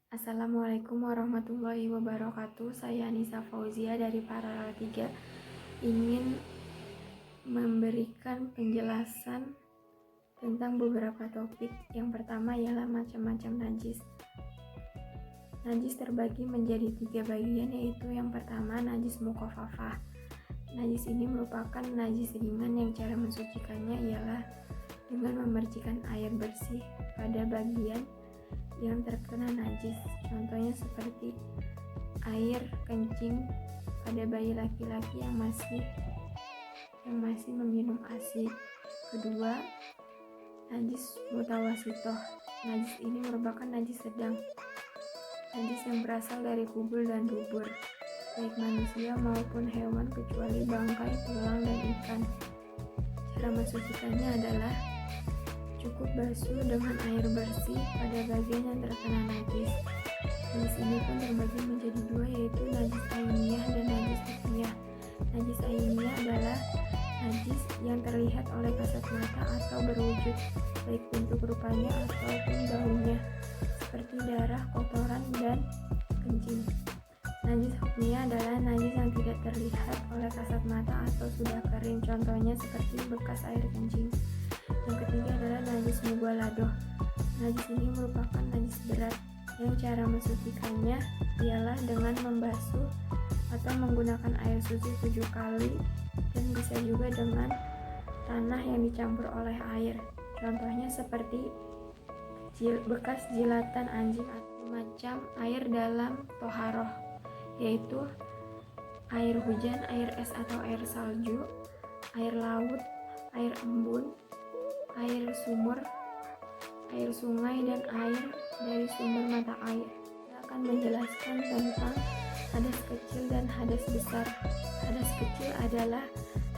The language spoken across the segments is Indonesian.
Assalamualaikum warahmatullahi wabarakatuh. Saya Anissa Fauzia dari Paralel 3 ingin memberikan penjelasan tentang beberapa topik. Yang pertama ialah macam-macam najis. Najis terbagi menjadi 3 bagian, yaitu yang pertama najis mukhafafah. Najis ini merupakan najis ringan yang cara mensucikannya ialah dengan memercikan air bersih pada bagian yang terkena najis. Contohnya seperti air kencing pada bayi laki-laki yang masih meminum ASI. Kedua, najis mutawasitoh. Najis ini merupakan najis sedang, najis yang berasal dari kubur dan dubur, baik manusia maupun hewan kecuali bangkai, tulang, dan ikan. Cara mensucikannya adalah cukup basuh dengan air bersih pada bagian yang terkena najis. Najis ini pun terbagi menjadi dua, yaitu najis ainiyah dan najis hukmiyah. Najis ainiyah adalah najis yang terlihat oleh kasat mata atau berwujud, baik bentuk rupanya ataupun baunya, seperti darah, kotoran, dan kencing. Najis hukmiyah adalah najis yang tidak terlihat oleh kasat mata atau sudah kering, contohnya seperti bekas air kencing. Yang ketiga adalah najis mughaladoh. Najis ini merupakan najis berat yang cara mensucikannya ialah dengan membasuh atau menggunakan air suci 7 kali dan bisa juga dengan tanah yang dicampur oleh air. Contohnya seperti bekas jilatan anjing atau macam air dalam toharoh, yaitu air hujan, air es atau air salju, air laut, air embun, air sumur, air sungai, dan air dari sumber mata air. Kita akan menjelaskan tentang hadas kecil dan hadas besar. Hadas kecil adalah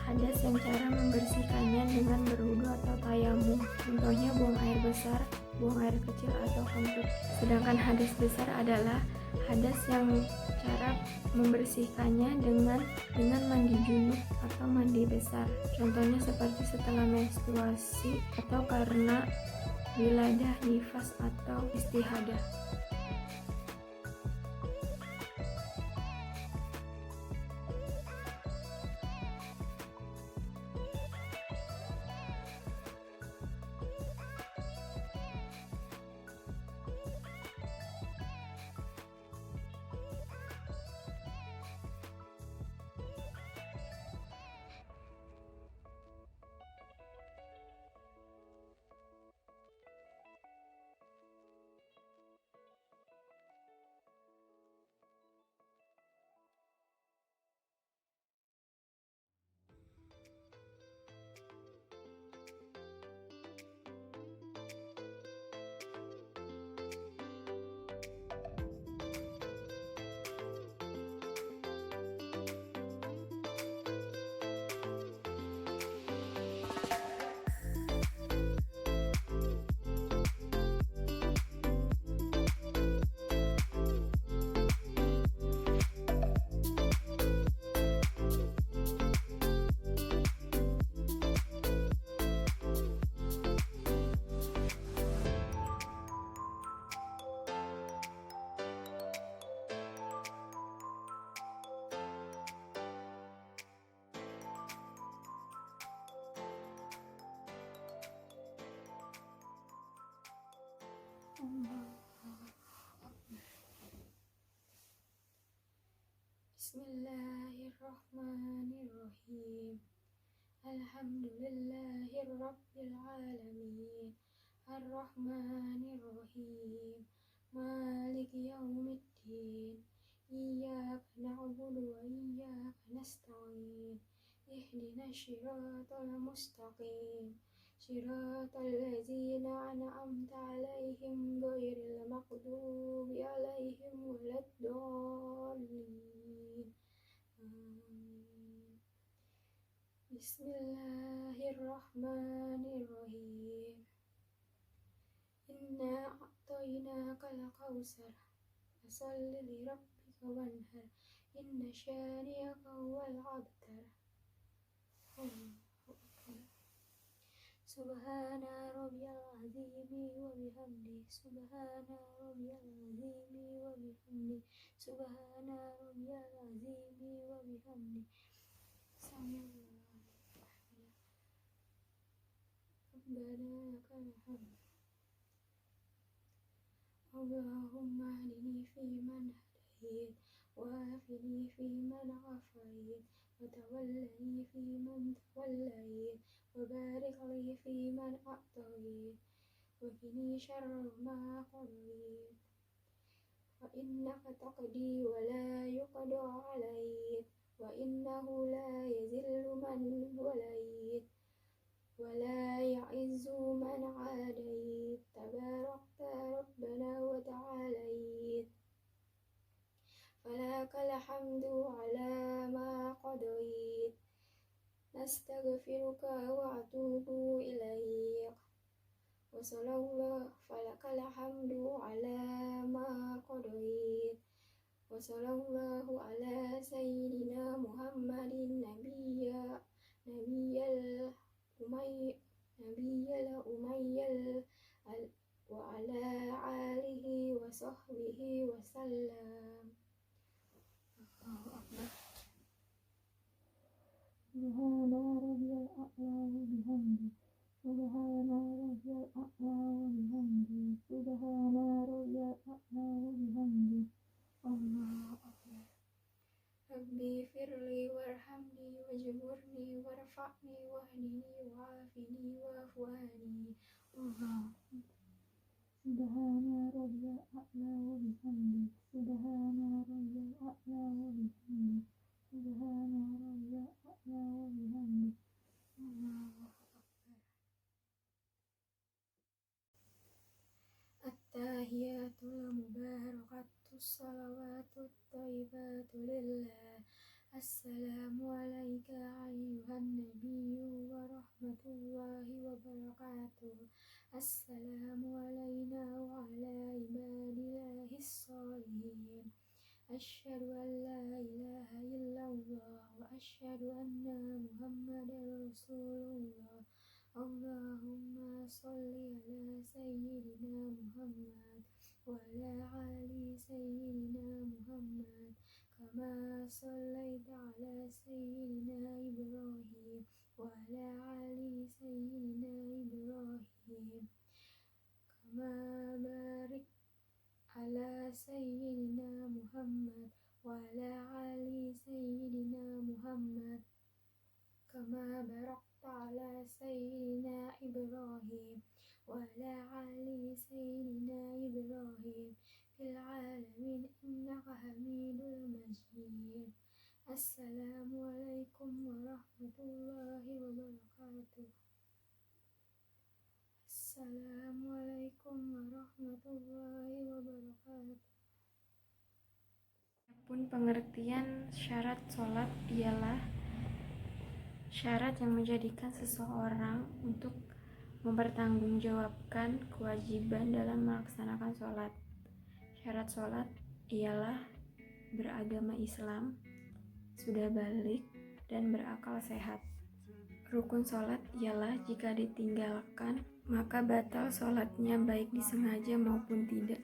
hadas yang cara membersihkannya dengan berwudu atau tayamum. Contohnya buang air besar, buang air kecil, atau kentut. Sedangkan hadas besar adalah hadas yang cara membersihkannya dengan mandi junub atau mandi besar. Contohnya seperti setelah menstruasi atau karena wiladah, nifas, atau istihadah. Bismillahirrahmanirrahim. Alhamdulillahirabbil alamin. Arrahmanirrahim. Maliki yaumiddin. Iyyaka na'budu wa iyyaka nasta'in. Ihdinas shiratal mustaqim. Shiratal ladzina an'amta 'alaihim ghairil maghdubi 'alaihim waladdallin. Amin. Bismillahirrahmanirrahim. Inna a'tainakal kautsar. Fasholli li rabbika wanhar. Inna syani'aka huwal abtar. Subhana rabbiyal azimi wa bihamdi. Subhana rabbiyal azimi Subhana rabbiyal azimi wa bihamdi. Rabbana lakal hamd. Allahumma hdini fiman hadait, wa afini fiman afait, wa tawallani fiman tawallait, wa barik li fiman a'tait, wa qini syarra ma qadait. Wa innaka taqdi wa la yuqda alaik, wa innahu la yazillu man walait, wa la ya'izzu man adait. Tabarakta rabbana wa ta'alait, falakal hamdu ala ma qadait. Nastaghfiruka wa atubu ilaik. Wa sallallahu falakal hamdu ala ma qadait. Wa sallallahu ala sayyidina Muhammadin nabiyyal umayyal wa ala alihi wa sahbihi wa sallam. Allahu akbar. Subhana rabbiyal a'la wa bihamdi. Subhana rabbiyal a'la wa bihamdi. Subhana rabbiyal a'la wa bihamdi. Allahu akbar. Rabbi firli warhamni wajburni warfa'ni wahdini wa'afini wa'afwani. Allahu Subhana rabbiyal a'la wa bihamdi. Subhana rabbiyal a'la wa bihamdi. Subhana rabbiyal a'la wa bihamdi. Allahu akbar. At-tahiyatul mubarakatus salawatut thayyibatu lillah. Assalamu alayka ayyuhan nabiyyu wa rahmatullahi wa barakatuh. Assalamu alayna wa ala ibadillahis sholihin. Asyhadu an la ilaha illallah wa asyhadu anna Muhammadar Rasulullah. Allahumma sholli ala sayyidina Muhammad wa ala ali sayyidina Muhammad, kama shallaita ala sayyidina Ibrahim wa ala ali sayyidina Ibrahim, kama barik ala sayyidina Muhammad wa ala ali sayyidina Muhammad, kama barakta ala sayyidina Ibrahim wa ala ali sayyidina Ibrahim fil alamin innaka hamidul majid. Assalamu alaikum warahmatullahi wabarakatuh. Assalamualaikum warahmatullahi wabarakatuh. Adapun pengertian syarat sholat ialah syarat yang menjadikan seseorang untuk mempertanggungjawabkan kewajiban dalam melaksanakan sholat. Syarat sholat ialah beragama Islam, sudah balik, dan berakal sehat. Rukun sholat ialah jika ditinggalkan, maka batal sholatnya baik disengaja maupun tidak.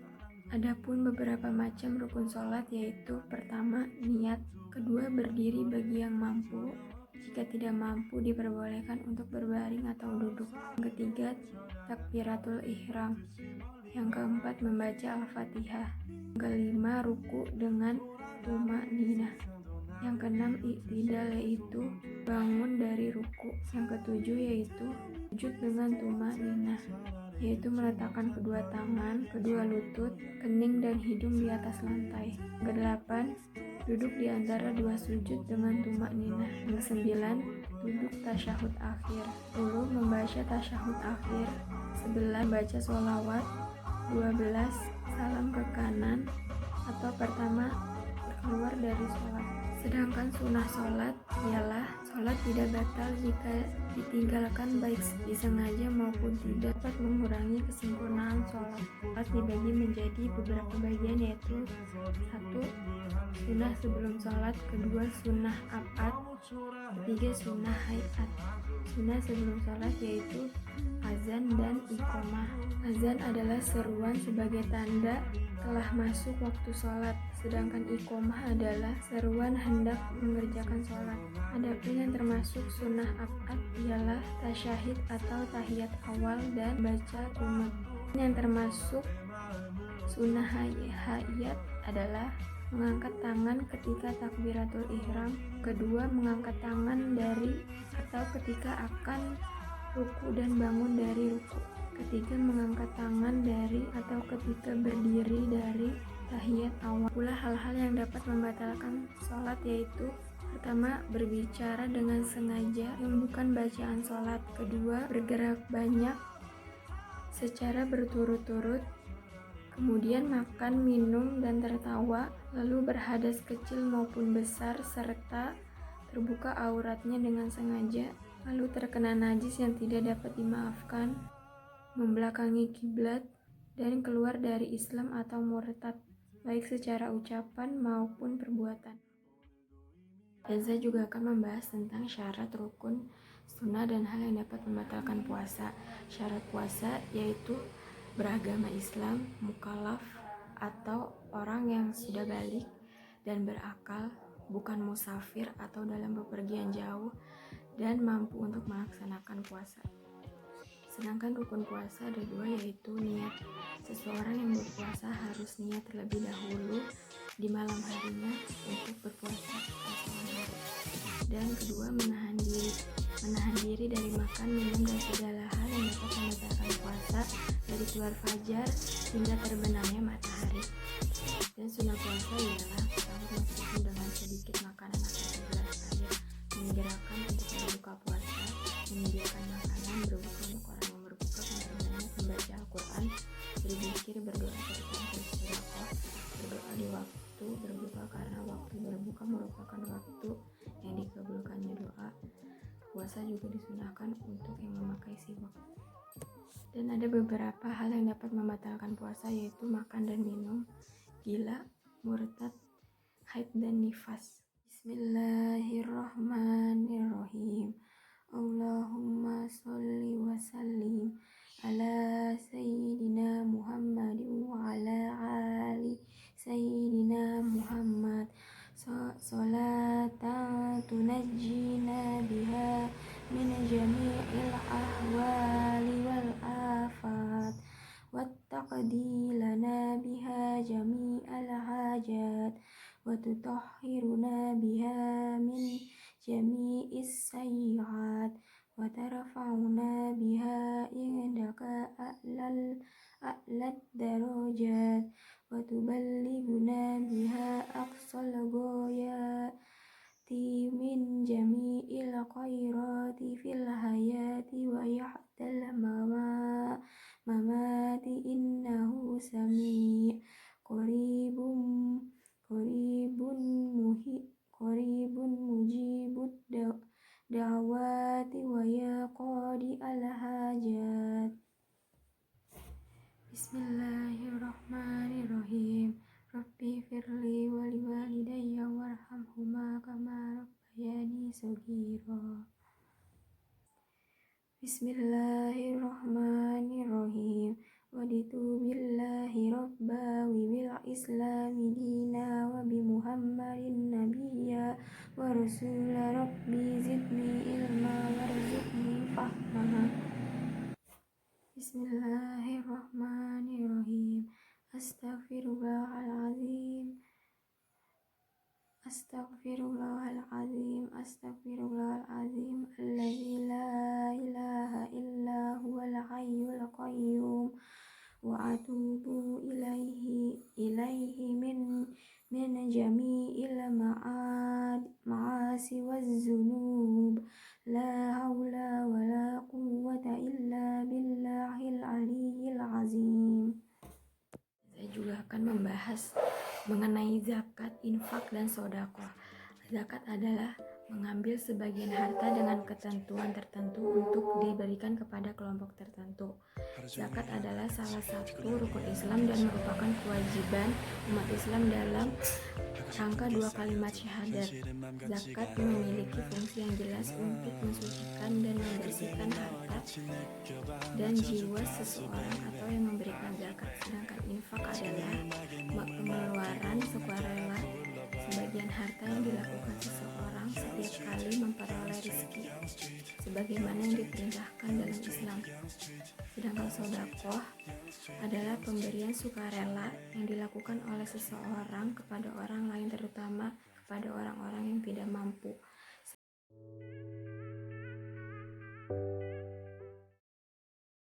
Adapun beberapa macam rukun sholat yaitu: pertama, niat; kedua, berdiri bagi yang mampu; jika tidak mampu diperbolehkan untuk berbaring atau duduk; yang ketiga, takbiratul ihram; yang keempat, membaca al-fatihah; yang kelima, ruku dengan tumakninah; yang keenam, i'tidal yaitu bangun dari ruku; yang ketujuh yaitu sujud dengan tumakninah, yaitu meletakkan kedua tangan, kedua lutut, kening dan hidung di atas lantai. Kedelapan, duduk di antara dua sujud dengan tumakninah. Yang kesembilan, duduk tasyahud akhir. 10, membaca tasyahud akhir. 11, baca sholawat. 12, salam ke kanan atau pertama keluar dari sholat. Sedangkan sunnah sholat ialah sholat tidak batal jika ditinggalkan baik disengaja maupun tidak, dapat mengurangi kesempurnaan sholat. Sholat dibagi menjadi beberapa bagian yaitu: 1. Sunnah sebelum sholat, kedua sunnah abad, ketiga sunnah hayat. Sunnah sebelum sholat yaitu azan dan iqomah. Azan adalah seruan sebagai tanda telah masuk waktu sholat, sedangkan iqomah adalah seruan hendak mengerjakan sholat. Adapun yang termasuk sunnah abad ialah tasyahid atau tahiyat awal dan baca qunut. Yang termasuk sunnah hayat adalah mengangkat tangan ketika takbiratul ihram, kedua mengangkat tangan dari atau ketika akan ruku dan bangun dari ruku, ketiga mengangkat tangan dari atau ketika berdiri dari tahiyat awal. Pula hal-hal yang dapat membatalkan sholat yaitu pertama, berbicara dengan sengaja yang bukan bacaan sholat, kedua bergerak banyak secara berturut-turut, kemudian makan, minum, dan tertawa, lalu berhadas kecil maupun besar, serta terbuka auratnya dengan sengaja, lalu terkena najis yang tidak dapat dimaafkan, membelakangi kiblat, dan keluar dari Islam atau murtad, baik secara ucapan maupun perbuatan. Dan saya juga akan membahas tentang syarat, rukun, sunnah, dan hal yang dapat membatalkan puasa. Syarat puasa yaitu beragama Islam, mukallaf atau orang yang sudah balik dan berakal, bukan musafir atau dalam bepergian jauh, dan mampu untuk melaksanakan puasa. Sedangkan rukun puasa ada dua, yaitu niat. Seseorang yang berpuasa harus niat terlebih dahulu di malam harinya untuk berpuasa esok hari. Dan kedua, menahan diri dari makan, minum, dan segala hal yang dapat membatalkan puasa dari keluar fajar hingga terbenamnya matahari. Dan sunnah puasa ialah sahur meskipun dengan sedikit makanan atau segelas air, menyegerakan untuk berbuka puasa, menyediakan makanan, berbuka untuk orang yang berbuka, memperbanyak membaca Al-Quran, berzikir, berdoa, serta bersedekah. Berdoa di waktu berbuka karena waktu berbuka merupakan waktu yang dikabulkannya doa. Puasa juga disunahkan untuk yang memakai siwak. Dan ada beberapa hal yang dapat membatalkan puasa, yaitu makan dan minum, gila, murtad, haid, dan nifas. Bismillahirrahmanirrahim. Allahumma sholli wa sallim ala sayyidina Muhammadin wa ala ali sayyidina Muhammad. Salatan tunajjina biha min jami'il ahwali wal afat wattaqdi lana biha jami'al hajat wa tutahhiruna biha min jami'is sayyi'at wa tarfa'una biha indaka a'lad darajat wa tuballighuna biha aqsal ghayati min jami'il khairati fil hayati wa yahdal mamati innahu sami' qaribun mujibud da'wati wa yaqadi al hajat. Bismillahirrahmanirrahim. Rabbi firli wa liwalidayya warhamhuma kama rabbayani shaghira. Bismillahirrahmanirrahim. Waditu billahi rabba wa bil islami dina wa bi muhammadin nabiyya wa rasula. Rabbi zidni ilma warzuqni fahma. Bismillahirrahmanirrahim. Astaghfirullahaladzim. Alladzi la ilaha illa huwal hayyul qayyum wa atubu ilaihi min jami'il ma'asi waz zunub. La haula wa la quwwata illa billahil aliyyil azim. Saya juga akan membahas mengenai zakat, infak, dan sedekah. Zakat adalah mengambil sebagian harta dengan ketentuan tertentu untuk diberikan kepada kelompok tertentu. Zakat adalah salah satu rukun Islam dan merupakan kewajiban umat Islam dalam Rangka dua kalimat syahadat. Zakat memiliki fungsi yang jelas untuk mensucikan dan membersihkan harta dan jiwa seseorang atau yang memberikan zakat, sedangkan infak adalah pengeluaran sukarela sebagian harta yang dilakukan seseorang setiap kali memperoleh rezeki, sebagaimana yang diperintahkan dalam Islam. Sedangkan sedekah adalah pemberian sukarela yang dilakukan oleh seseorang kepada orang lain, terutama kepada orang-orang yang tidak mampu.